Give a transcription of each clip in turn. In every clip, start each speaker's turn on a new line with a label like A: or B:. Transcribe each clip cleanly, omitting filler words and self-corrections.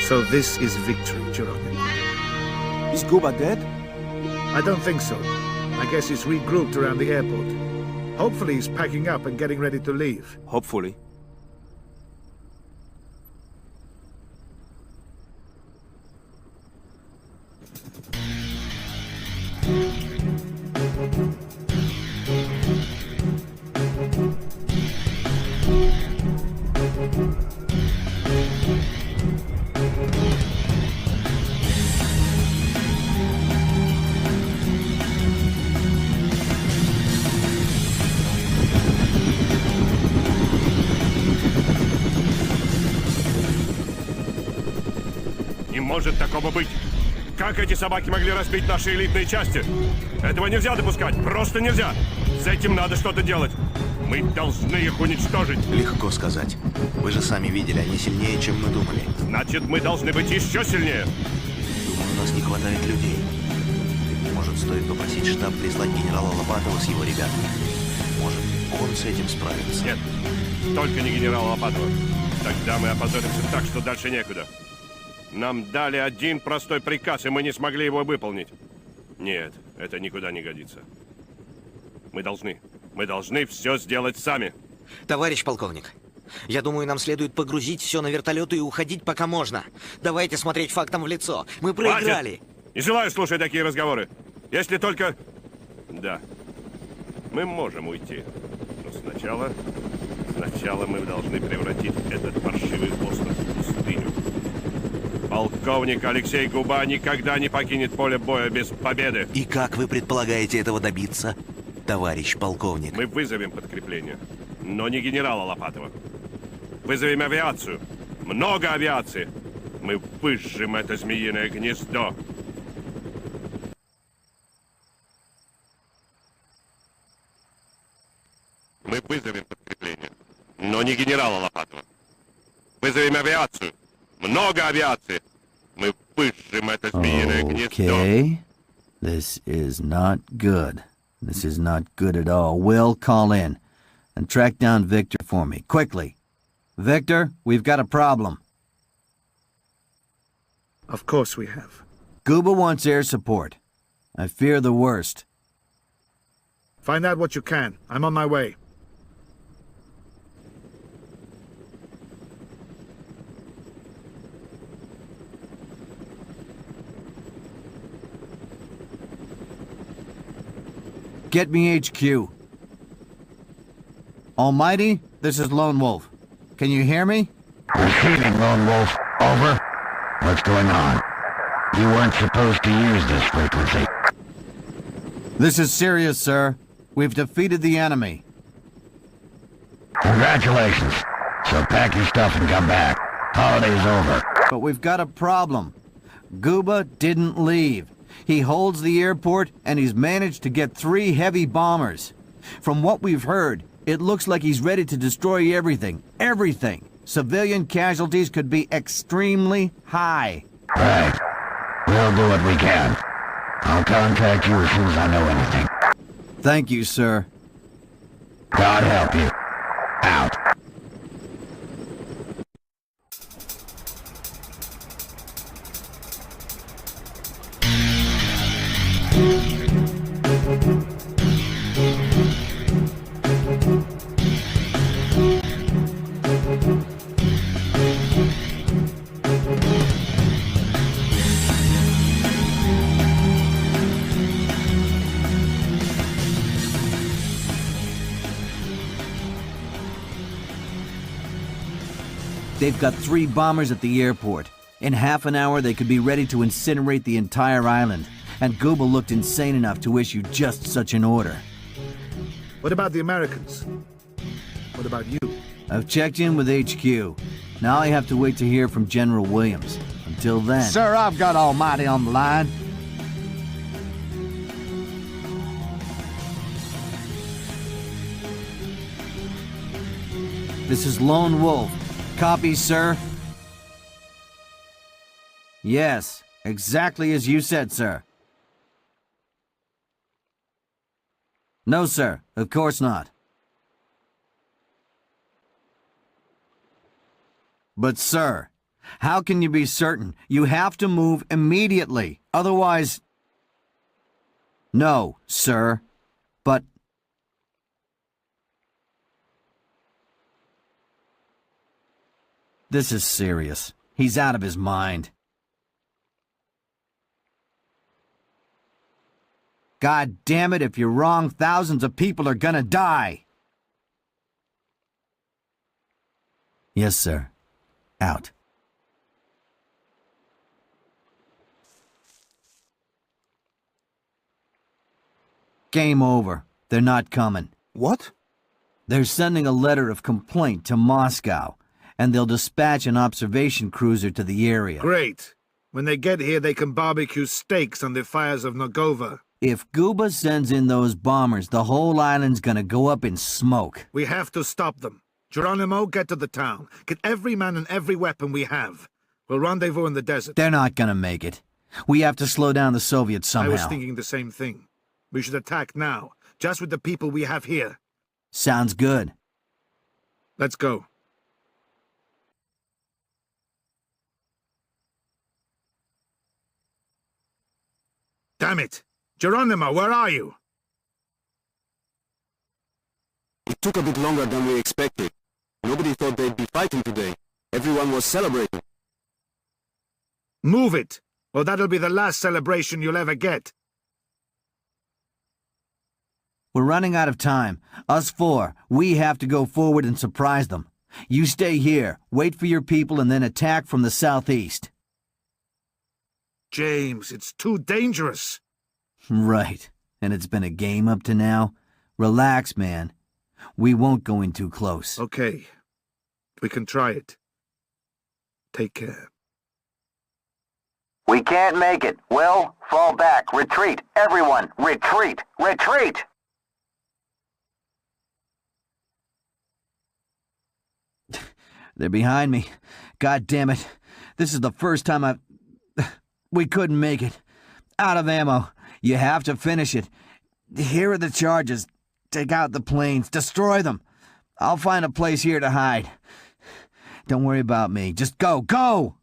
A: So this is victory, Cherokee.
B: Is Guba dead?
A: I don't think so. I guess he's regrouped around the airport. Hopefully he's packing up and getting ready to leave.
B: Hopefully.
C: Не может такого быть! Как эти собаки могли разбить наши элитные части? Этого нельзя допускать! Просто нельзя! С этим надо что-то делать! Мы должны их уничтожить!
D: Легко сказать. Вы же сами видели, они сильнее, чем мы думали.
C: Значит, мы должны быть еще сильнее!
D: Думаю, у нас не хватает людей. Может, стоит попросить штаб прислать генерала Лопатова с его ребятами? Может, он с этим справится?
C: Нет, только не генерала Лопатова. Тогда мы опозоримся так, что дальше некуда. Нам дали один простой приказ, и мы не смогли его выполнить. Нет, это никуда не годится. Мы должны все сделать сами.
E: Товарищ полковник, я думаю, нам следует погрузить все на вертолеты и уходить, пока можно. Давайте смотреть фактам в лицо. Мы проиграли.
C: Хватит! Не желаю слушать такие разговоры. Если только... Да, мы можем уйти. Но сначала мы должны превратить этот паршивый остров в пустыню. Полковник Алексей Губа никогда не покинет поле боя без победы.
D: И как вы предполагаете этого добиться, товарищ полковник?
C: Мы вызовем подкрепление, но не генерала Лопатова. Вызовем авиацию. Много авиации. Мы выжжем это змеиное гнездо. Мы вызовем подкрепление, но не генерала Лопатова. Вызовем авиацию. Много авиации. Мы выжжем это змеиное гнездо.
F: Okay. This is not good. This is not good at all. Will, call in and track down Victor for me, quickly. Victor, we've got a problem.
A: Of course we have.
F: Guba wants air support. I fear the worst.
A: Find out what you can. I'm on my way.
F: Get me HQ. Almighty, this is Lone Wolf. Can you hear me?
G: Receiving, Lone Wolf. Over. What's going on? You weren't supposed to use this frequency.
F: This is serious, sir. We've defeated the enemy.
G: Congratulations. So pack your stuff and come back. Holiday's over.
F: But we've got a problem. Guba didn't leave. He holds the airport, and he's managed to get 3 heavy bombers. From what we've heard, it looks like he's ready to destroy everything. Everything. Civilian casualties could be extremely high.
G: Right. We'll do what we can. I'll contact you as soon as I know anything.
F: Thank you, sir.
G: God help you. Out.
F: They've got 3 bombers at the airport. In half an hour, they could be ready to incinerate the entire island. And Guba looked insane enough to issue just such an order.
A: What about the Americans? What about you?
F: I've checked in with HQ. Now I have to wait to hear from General Williams. Until then...
H: Sir, I've got Almighty on the line.
F: This is Lone Wolf. Copy, sir? Yes, exactly as you said, sir. No, sir, of course not. But, sir, How can you be certain? You have to move immediately. Otherwise... No, sir. But... This is serious. He's out of his mind. God damn it, if you're wrong, thousands of people are gonna die. Yes, sir. Out. Game over. They're not coming.
B: What?
F: They're sending a letter of complaint to Moscow, and they'll dispatch an observation cruiser to the area.
A: Great. When they get here, they can barbecue steaks on the fires of Nogova.
F: If Guba sends in those bombers, the whole island's gonna go up in smoke.
A: We have to stop them. Geronimo, get to the town. Get every man and every weapon we have. We'll rendezvous in the desert.
F: They're not gonna make it. We have to slow down the Soviets somehow.
A: I was thinking the same thing. We should attack now, just with the people we have here.
F: Sounds good.
A: Let's go. Damn it! Geronimo, where are you?
B: It took a bit longer than we expected. Nobody thought they'd be fighting today. Everyone was celebrating.
A: Move it, or that'll be the last celebration you'll ever get.
F: We're running out of time. Us four, we have to go forward and surprise them. You stay here, wait for your people, and then attack from the southeast.
A: James, it's too dangerous.
F: Right. And it's been a game up to now? Relax, man. We won't go in too close.
A: Okay. We can try it. Take care.
I: We can't make it. Will, fall back. Retreat. Everyone, retreat. Retreat!
F: They're behind me. God damn it. This is the first time I've... We couldn't make it. Out of ammo. You have to finish it. Here are the charges. Take out the planes. Destroy them. I'll find a place here to hide. Don't worry about me. Just go. Go!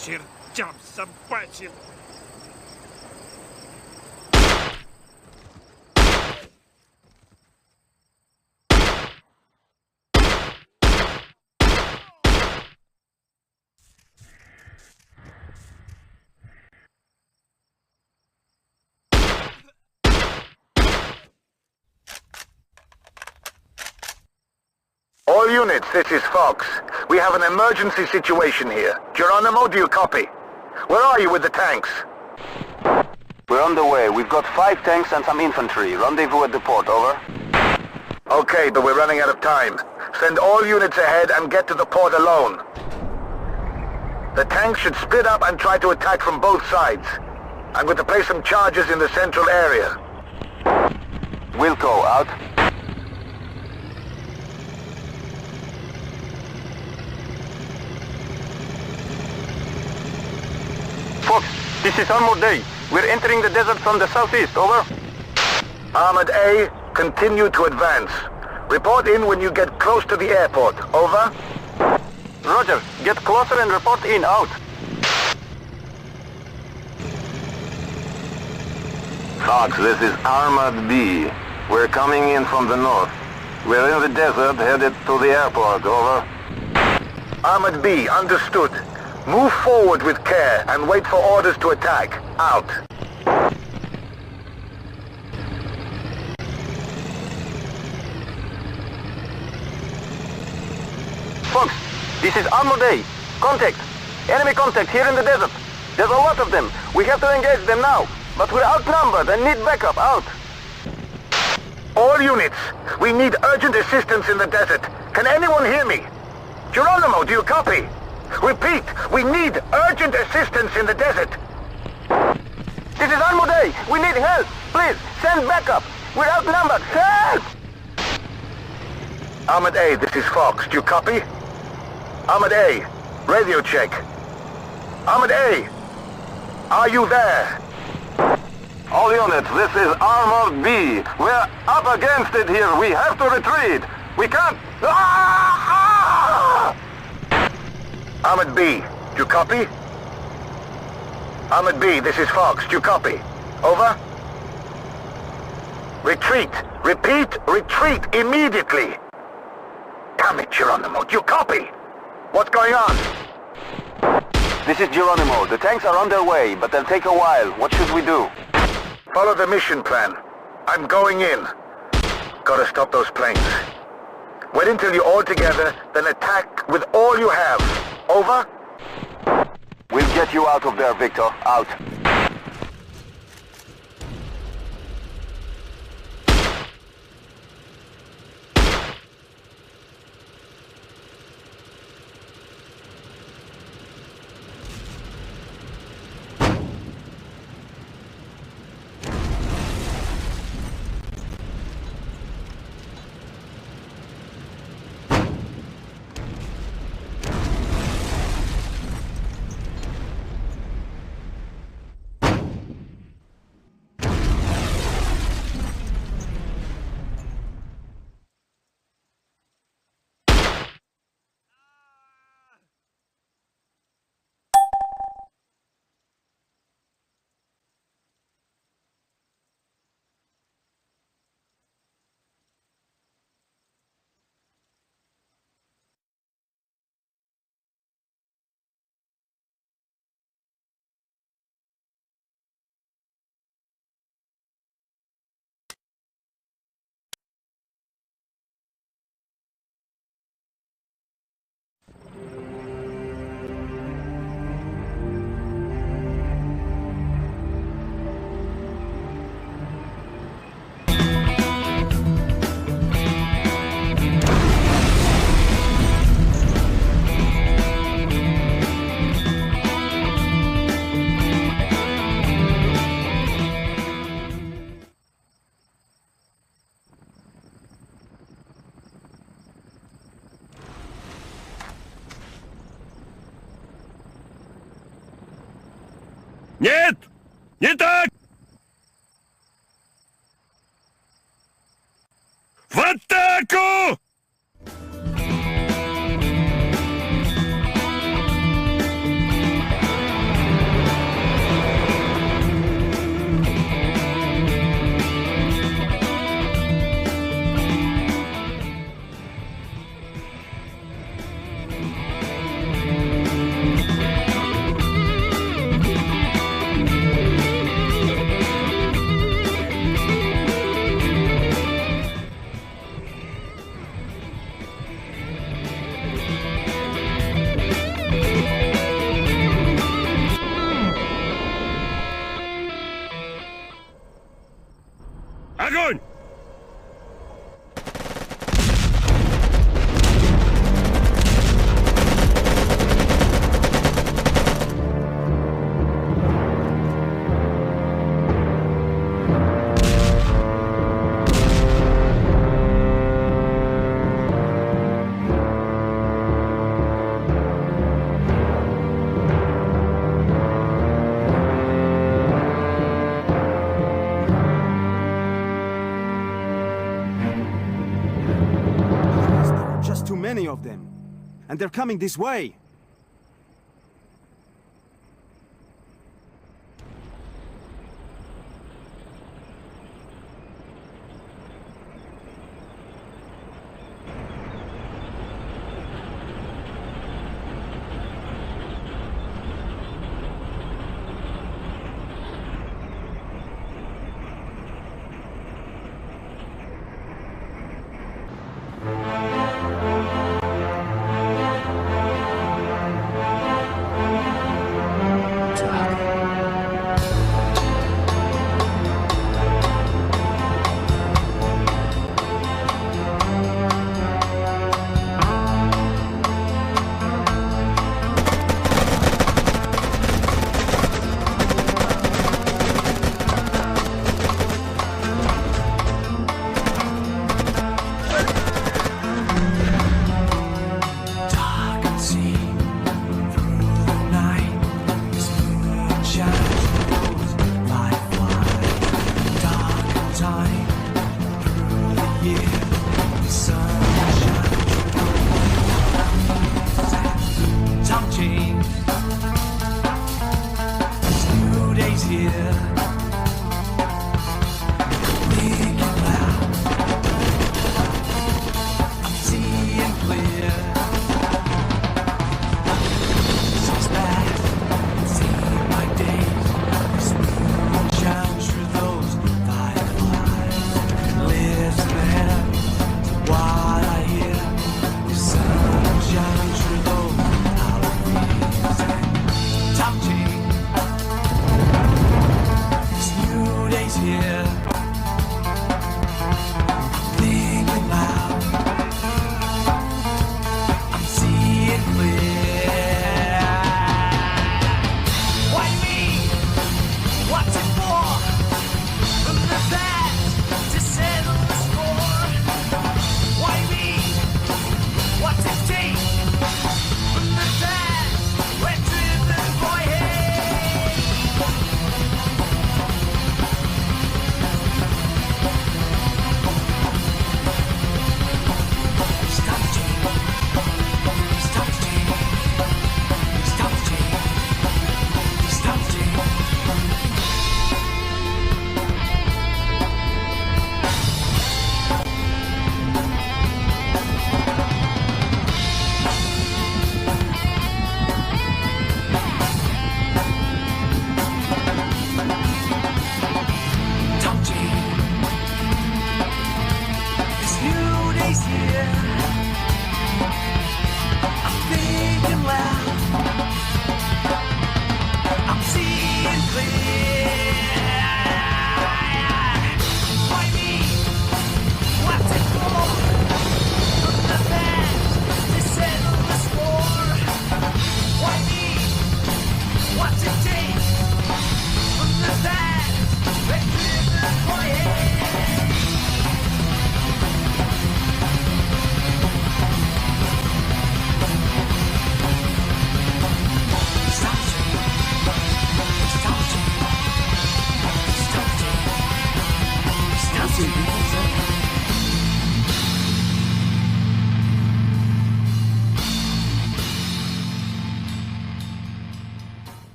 A: Чертям собачьим!
I: All units, this is Fox. We have an emergency situation here. Geronimo, do you copy? Where are you with the tanks? We're on the way. We've got 5 tanks and some infantry. Rendezvous at the port, over. Okay, but we're running out of time. Send all units ahead and get to the port alone. The tanks should split up and try to attack from both sides. I'm going to place some charges in the central area. Wilco, out. Fox, this is Armored A. We're entering the desert from the southeast, over. Armored A, continue to advance. Report in when you get close to the airport, over. Roger, get closer and report in, out. Fox, this is Armored B. We're coming in from the north. We're in the desert, headed to the airport, over. Armored B, understood. Move forward with care and wait for orders to attack. Out. Fox, this is Armored A. Contact. Enemy contact here in the desert. There's a lot of them. We have to engage them now. But we're outnumbered and need backup. Out. All units, we need urgent assistance in the desert. Can anyone hear me? Geronimo, do you copy? Repeat, we need urgent assistance in the desert. This is Armored A. We need help. Please, Send backup! We're outnumbered! Help! Ahmed A, this is Fox. Do you copy? Ahmed A, radio check. Ahmed A, are you there? All units, this is Armor B. We're up against it here. We have to retreat. We can't... Ahmed B, do you copy? Ahmed B, this is Fox. Do you copy? Over? Retreat. Repeat, retreat immediately. Damn it, Geronimo. Do you copy? What's going on? This is Geronimo. The tanks are on their way, but they'll take a while. What should we do? Follow the mission plan. I'm going in. Gotta stop those planes. Wait until you're all together, then attack with all you have. Over? We'll get you out of there, Victor. Out.
C: Нет! Не так! В атаку! Огонь!
B: Too many of them. And they're coming this way.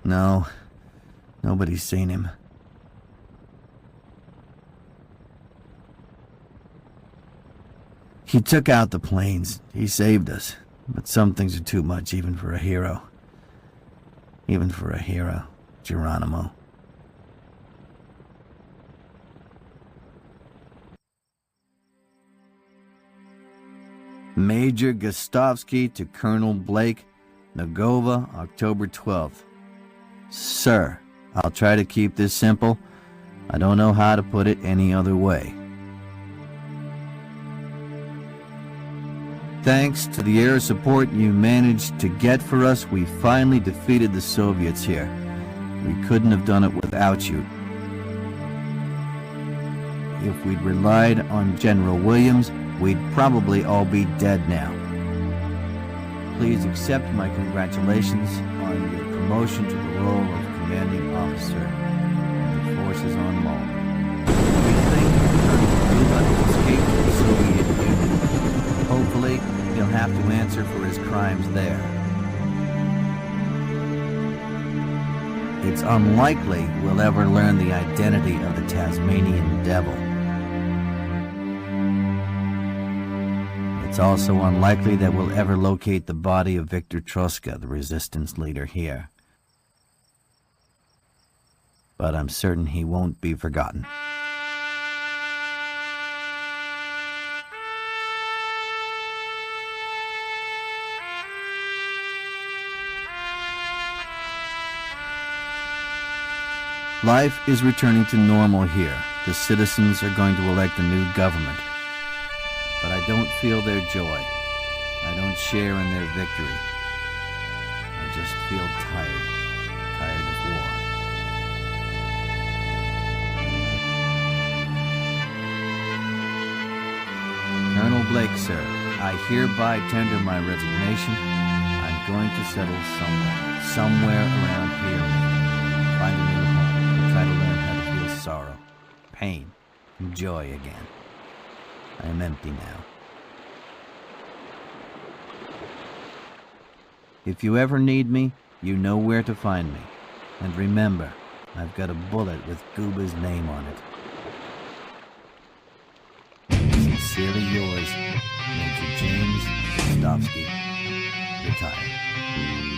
F: No, nobody's seen him. He took out the planes. He saved us. But some things are too much even for a hero. Even for a hero, Geronimo. Major Gostovsky to Colonel Blake, Nagova, October 12th. Sir, I'll try to keep this simple. I don't know how to put it any other way. Thanks to the air support you managed to get for us, we finally defeated the Soviets here. We couldn't have done it without you. If we'd relied on General Williams, we'd probably all be dead now. Please accept my congratulations on your promotion to the role of commanding officer of the forces on Malta. We think Colonel Cuba escaped the Soviet Union. Hopefully, he'll have to answer for his crimes there. It's unlikely we'll ever learn the identity of the Tasmanian Devil. It's also unlikely that we'll ever locate the body of Viktor Troska, the resistance leader here. But I'm certain he won't be forgotten. Life is returning to normal here. The citizens are going to elect a new government. But I don't feel their joy. I don't share in their victory. I just feel tired. Tired of war. Colonel Blake, sir, I hereby tender my resignation. I'm going to settle somewhere around here. Find a new home and try to learn how to feel sorrow, pain, and joy again. I am empty now. If you ever need me, you know where to find me. And remember, I've got a bullet with Guba's name on it. Sincerely yours, Major James Gostovsky, retired.